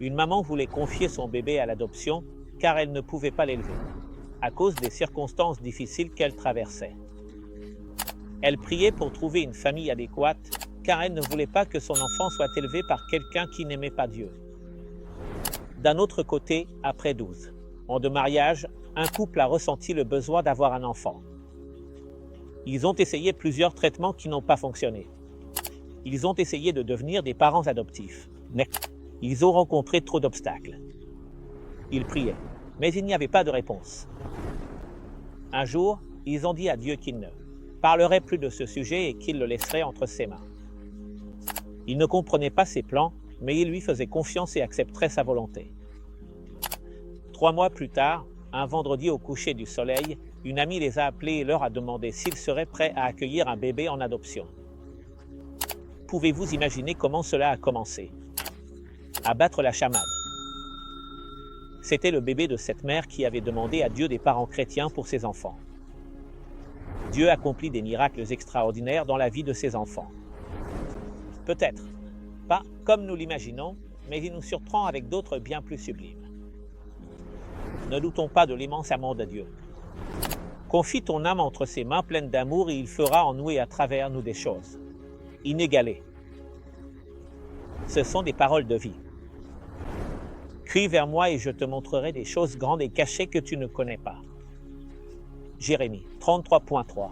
Une maman voulait confier son bébé à l'adoption car elle ne pouvait pas l'élever, à cause des circonstances difficiles qu'elle traversait. Elle priait pour trouver une famille adéquate car elle ne voulait pas que son enfant soit élevé par quelqu'un qui n'aimait pas Dieu. D'un autre côté, après 12 ans de mariage, un couple a ressenti le besoin d'avoir un enfant. Ils ont essayé plusieurs traitements qui n'ont pas fonctionné. Ils ont essayé de devenir des parents adoptifs, mais ils ont rencontré trop d'obstacles. Ils priaient, mais il n'y avait pas de réponse. Un jour, ils ont dit à Dieu qu'ils ne parleraient plus de ce sujet et qu'ils le laisseraient entre ses mains. Ils ne comprenaient pas ses plans, mais ils lui faisaient confiance et accepteraient sa volonté. 3 mois plus tard, un vendredi au coucher du soleil, une amie les a appelés et leur a demandé s'ils seraient prêts à accueillir un bébé en adoption. Pouvez-vous imaginer comment cela a commencé? À battre la chamade. C'était le bébé de cette mère qui avait demandé à Dieu des parents chrétiens pour ses enfants. Dieu accomplit des miracles extraordinaires dans la vie de ses enfants. Peut-être pas comme nous l'imaginons, mais il nous surprend avec d'autres bien plus sublimes. Ne doutons pas de l'immense amour de Dieu. Confie ton âme entre ses mains pleines d'amour et il fera en nous et à travers nous des choses inégalées. Ce sont des paroles de vie. Crie vers moi et je te montrerai des choses grandes et cachées que tu ne connais pas. Jérémie 33.3